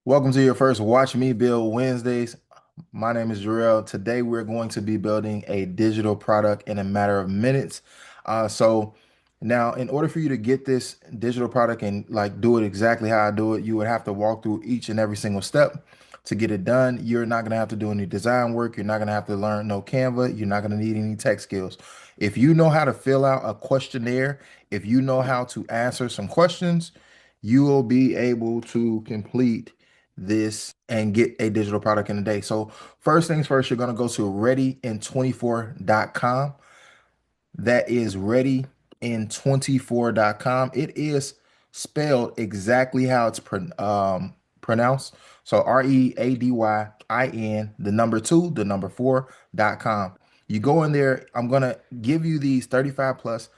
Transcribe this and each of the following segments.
Welcome to your first Watch Me Build Wednesdays. My name is Jarrell. Today we're going to be building a digital product in a matter of minutes. So now, in order for you to get this digital product and like do it exactly how I do it, you would have to walk through each and every single step to get it done. You're not going to have to do any design work. You're not going to have to learn no Canva. You're not going to need any tech skills. If you know how to fill out a questionnaire, if you know how to answer some questions, you will be able to complete this and get a digital product in a day. So first things first, you're going to go to readyin24.com. That is readyin24.com. It is spelled exactly how it's pronounced. So READYIN, the number two, the number four.com. You go in there. I'm going to give you these 35 plus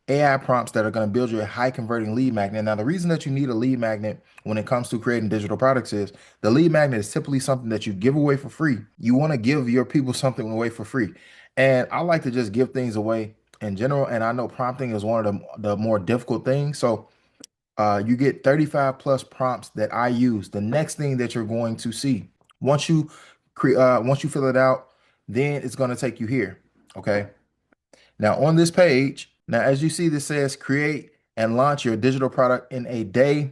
AI prompts that are going to build you a high converting lead magnet. Now, the reason that you need a lead magnet when it comes to creating digital products is the lead magnet is typically something that you give away for free. You want to give your people something away for free. And I like to just give things away in general. And I know prompting is one of the more difficult things. So you get 35 plus prompts that I use. The next thing that you're going to see once you once you fill it out, then it's going to take you here. Okay. Now on this page, now as you see, this says create and launch your digital product in a day.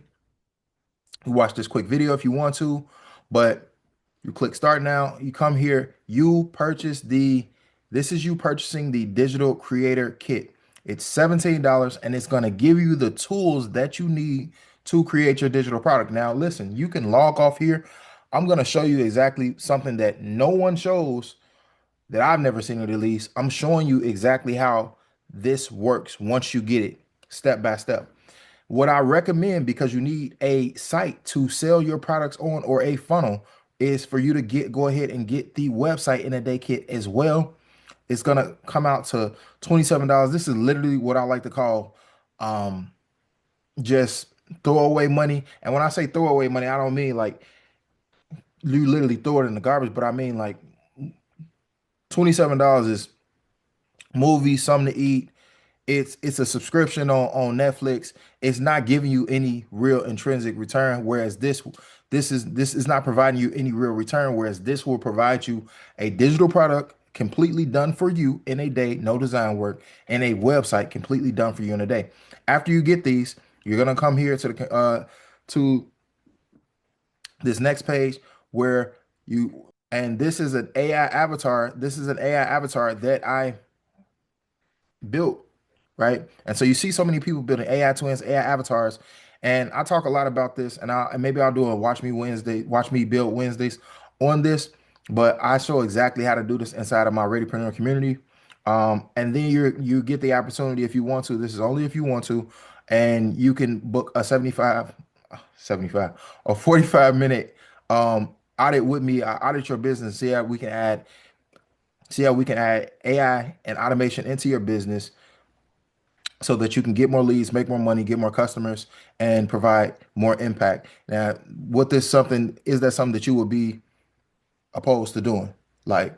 You watch this quick video if you want to, but you click start now. You come here, you purchase this is you purchasing the digital creator kit. It's $17 and it's going to give you the tools that you need to create your digital product. Now, listen, you can log off here. I'm going to show you exactly something that no one shows that I've never seen it at least. I'm showing you exactly how this works once you get it step by step. What I recommend, because you need a site to sell your products on or a funnel, is for you to go ahead and get the website in a day kit as well. It's gonna come out to $27. This is literally what I like to call um just throwaway money. And when I say throwaway money, I don't mean like you literally throw it in the garbage, but I mean like $27 is movies, something to eat. It's a subscription on Netflix. It's not giving you any real intrinsic return. Whereas this is not providing you any real return. Whereas this will provide you a digital product completely done for you in a day, no design work, and a website completely done for you in a day. After you get these, you're gonna come here to this next page where you and this is an AI avatar. This is an AI avatar that I built, right? And so you see so many people building AI twins, AI avatars, and I talk a lot about this, and maybe I'll do a Watch Me Build Wednesdays on this, but I show exactly how to do this inside of my Readypreneur community. And then you get the opportunity if you want to. This is only if you want to, and you can book a 75 or 45 minute audit with me. I audit your business, see how we can add AI and automation into your business so that you can get more leads, make more money, get more customers, and provide more impact. Now, what this something is that something that you would be opposed to doing? Like,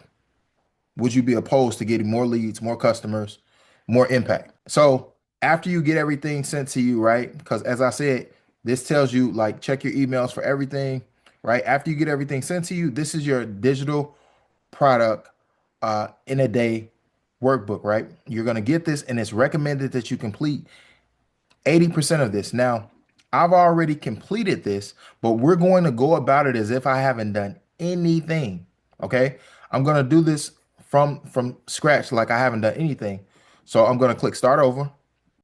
would you be opposed to getting more leads, more customers, more impact? So after you get everything sent to you, right? Because as I said, this tells you like check your emails for everything, right? After you get everything sent to you, this is your digital product in a day workbook, right? You're going to get this, and it's recommended that you complete 80% of this. Now, I've already completed this, but we're going to go about it as if I haven't done anything. Okay. I'm going to do this from scratch like I haven't done anything. So I'm going to click start over.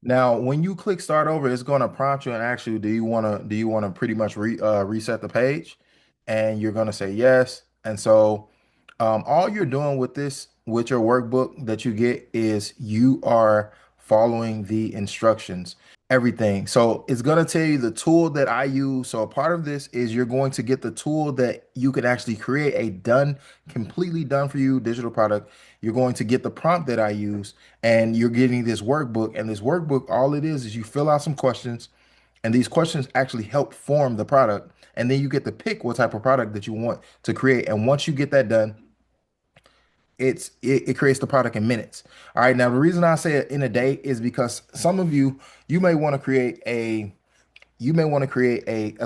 Now, when you click start over, it's going to prompt you and ask you, do you want to pretty much reset the page? And you're going to say yes. And so all you're doing with this, with your workbook that you get, is you are following the instructions, everything. So it's going to tell you the tool that I use. So a part of this is you're going to get the tool that you can actually create a completely done for you digital product. You're going to get the prompt that I use, and you're getting this workbook. And this workbook, all it is you fill out some questions, and these questions actually help form the product. And then you get to pick what type of product that you want to create. And once you get that done, it creates the product in minutes. All right. Now the reason I say it in a day is because some of you may want to create a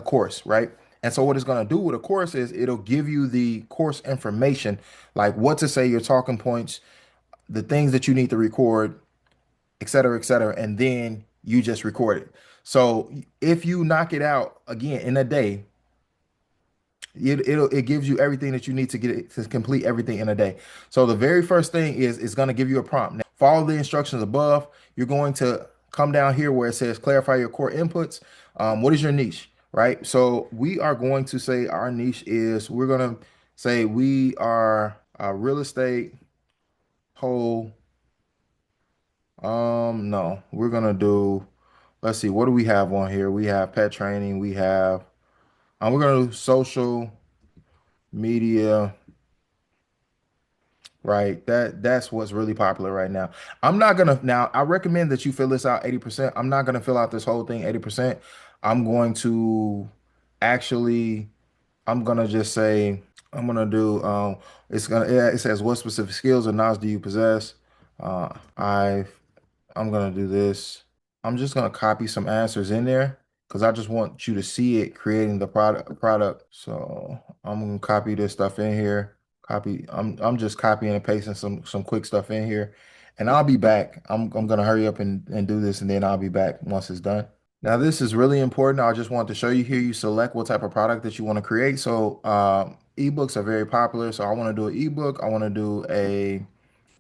course, right? And so what it's going to do with a course is it'll give you the course information, like what to say, your talking points, the things that you need to record, et cetera, et cetera. And then you just record it. So if you knock it out again in a day, it gives you everything that you need to get it to complete everything in a day. So the very first thing is it's going to give you a prompt. Now, follow the instructions above. You're going to come down here where it says clarify your core inputs. What is your niche, right? So we are going to say our niche is, we're going to say we are real estate whole. No, we're going to do, let's see, what do we have on here? We have pet training. We have, we're going to do social media. Right. That's what's really popular right now. I'm not gonna now, I recommend that you fill this out 80%. I'm not gonna fill out this whole thing 80%. I'm going to actually, I'm gonna just say, I'm gonna do it's gonna, yeah, it says what specific skills or knowledge do you possess? Uh I I'm gonna do this. I'm just gonna copy some answers in there because I just want you to see it creating the product. So I'm gonna copy this stuff in here. Copy. I'm just copying and pasting some quick stuff in here, and I'll be back. I'm gonna hurry up and do this, and then I'll be back once it's done. Now this is really important. I just want to show you here. You select what type of product that you want to create. So ebooks are very popular. So I want to do an ebook. I want to do a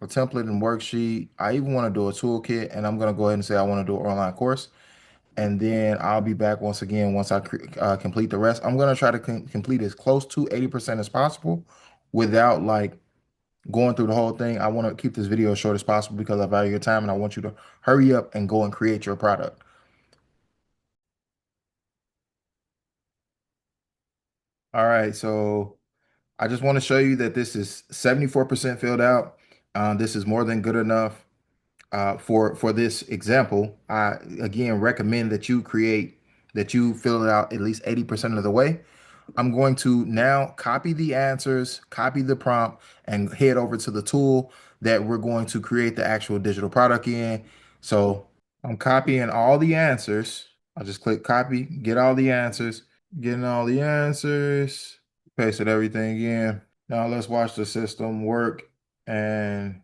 template and worksheet. I even want to do a toolkit, and I'm going to go ahead and say I want to do an online course. And then I'll be back once again once I complete the rest. I'm going to try to complete as close to 80% as possible without like going through the whole thing. I want to keep this video as short as possible because I value your time and I want you to hurry up and go and create your product. All right, so I just want to show you that this is 74% filled out. This is more than good enough. For this example, I again recommend that you fill it out at least 80% of the way. I'm going to now copy the answers, copy the prompt, and head over to the tool that we're going to create the actual digital product in. So I'm copying all the answers. I'll just click copy, get all the answers, getting all the answers, pasted everything in. Now let's watch the system work and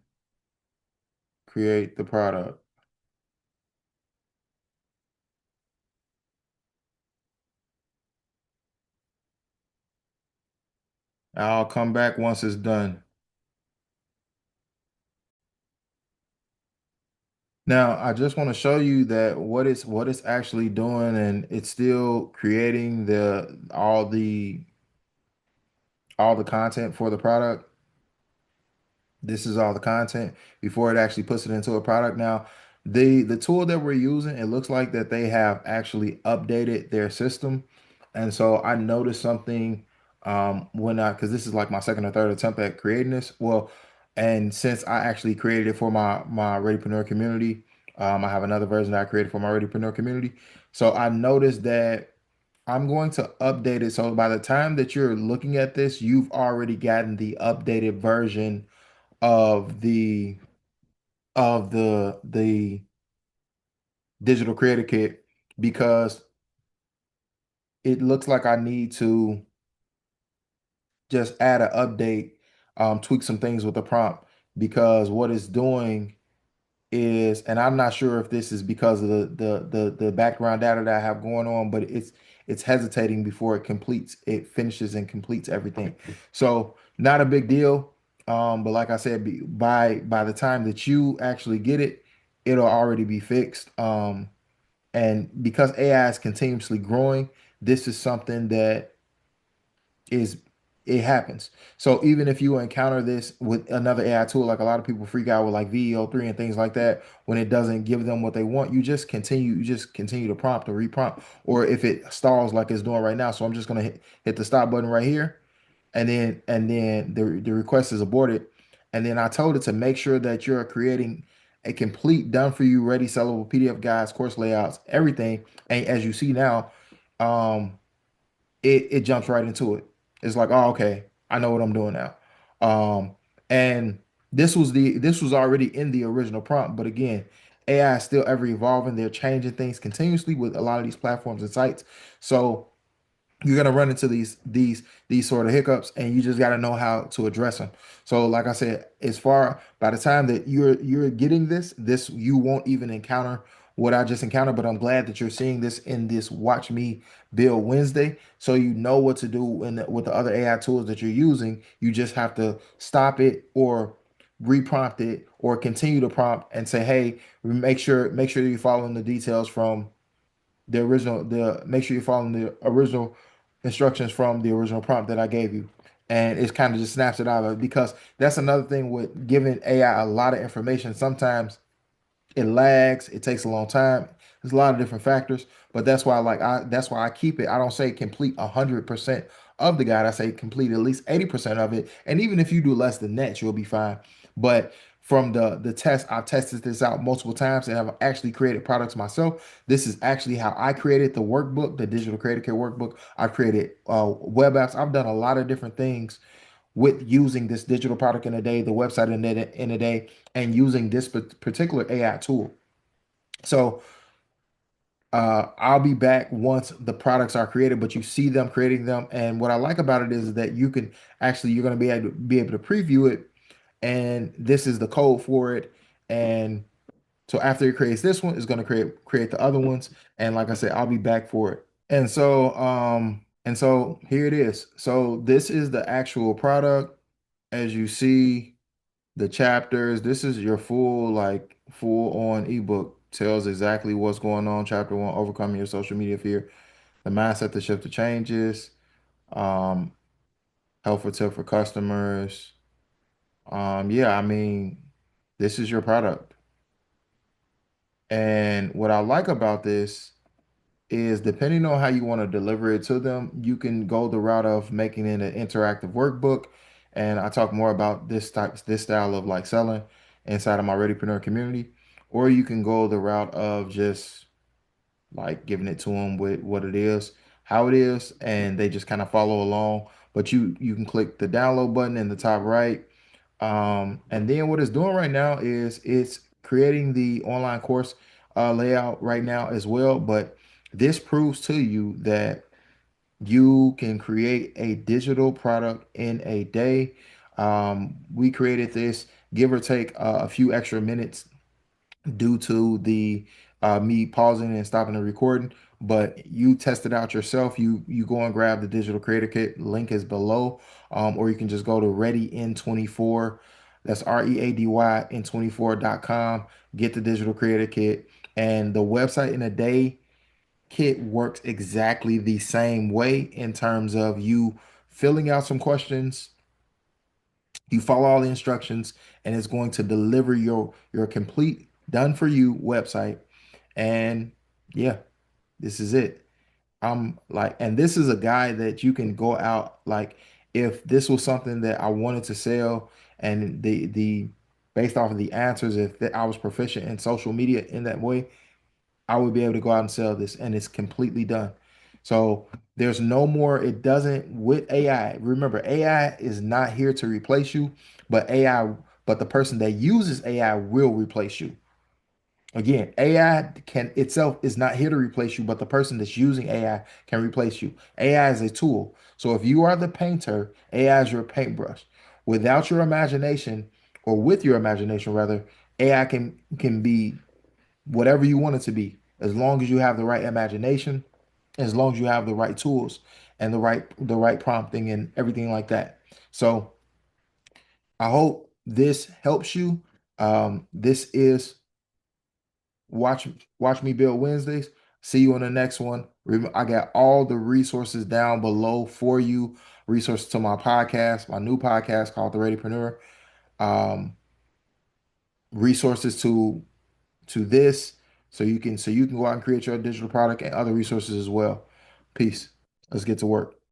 create the product. I'll come back once it's done. Now, I just want to show you that what it's actually doing, and it's still creating the all the content for the product. This is all the content before it actually puts it into a product. Now, the tool that we're using, it looks like that they have actually updated their system. And so I noticed something when I, because this is like my second or third attempt at creating this. Well, and since I actually created it for my Readypreneur community, I have another version that I created for my Readypreneur community. So I noticed that I'm going to update it. So by the time that you're looking at this, you've already gotten the updated version of the digital creator kit because it looks like I need to just add an update, tweak some things with the prompt because what it's doing is, and I'm not sure if this is because of the background data that I have going on, but it's hesitating before it finishes and completes everything. So not a big deal. But like I said, by the time that you actually get it, it'll already be fixed. And because AI is continuously growing, this is something that is it happens. So even if you encounter this with another AI tool, like a lot of people freak out with like VEO3 and things like that, when it doesn't give them what they want, you just continue to prompt or reprompt, or if it stalls like it's doing right now. So I'm just gonna hit the stop button right here, and then the request is aborted. And then I told it to make sure that you're creating a complete done for you ready sellable PDF guides, course layouts, everything. And as you see now, um, it jumps right into it. It's like, oh, okay, I know what I'm doing now. And this was already in the original prompt, but again, AI is still ever evolving. They're changing things continuously with a lot of these platforms and sites. So you're gonna run into these sort of hiccups, and you just gotta know how to address them. So, like I said, as far by the time that you're getting this you won't even encounter what I just encountered. But I'm glad that you're seeing this in this Watch Me Build Wednesday, so you know what to do with the other AI tools that you're using. You just have to stop it or reprompt it or continue to prompt and say, hey, make sure you're following the details from the original the make sure you're following the original instructions from the original prompt that I gave you. And it kind of just snaps it out of it, because that's another thing with giving AI a lot of information. Sometimes it lags, it takes a long time. There's a lot of different factors, but that's why I keep it. I don't say complete 100% of the guide. I say complete at least 80% of it. And even if you do less than that, you'll be fine. But from the test, I've tested this out multiple times, and I've actually created products myself. This is actually how I created the workbook, the digital creator kit workbook. I've created web apps. I've done a lot of different things with using this digital product in a day, the website in a day, and using this particular AI tool. So I'll be back once the products are created, but you see them creating them. And what I like about it is that you're going to be able to preview it, and this is the code for it. And so after it creates this one, it's going to create the other ones. And like I said, I'll be back for it. And so here it is. So this is the actual product. As you see, the chapters, this is your full on ebook. Tells exactly what's going on. Chapter one, overcoming your social media fear, the mindset to shift the changes, um, helpful tip for customers. Yeah, I mean, this is your product. And what I like about this is, depending on how you want to deliver it to them, you can go the route of making it an interactive workbook. And I talk more about this style of like selling inside of my Readypreneur community. Or you can go the route of just like giving it to them with what it is, how it is, and they just kind of follow along. But you can click the download button in the top right. And then what it's doing right now is it's creating the online course layout right now as well. But this proves to you that you can create a digital product in a day. We created this, give or take a few extra minutes due to the me pausing and stopping the recording. But you test it out yourself. You go and grab the digital creator kit. Link is below, or you can just go to Ready in 24. That's READY in 24.com. Get the digital creator kit, and the website in a day kit works exactly the same way in terms of you filling out some questions. You follow all the instructions, and it's going to deliver your complete done for you website. And yeah, this is it. I'm like, and this is a guy that you can go out like, if this was something that I wanted to sell, and the based off of the answers, if I was proficient in social media in that way, I would be able to go out and sell this, and it's completely done. So there's no more, it doesn't with AI. Remember, AI is not here to replace you, but the person that uses AI will replace you. Again, AI can itself is not here to replace you, but the person that's using AI can replace you. AI is a tool. So if you are the painter, AI is your paintbrush. Without your imagination, or with your imagination rather, AI can be whatever you want it to be, as long as you have the right imagination, as long as you have the right tools and the right prompting and everything like that. So I hope this helps you. This is watch watch me build Wednesdays. See you on the next one. I got all the resources down below for you. Resources to my podcast, my new podcast called The Readypreneur. Um, resources to this, so you can go out and create your digital product, and other resources as well. Peace. Let's get to work.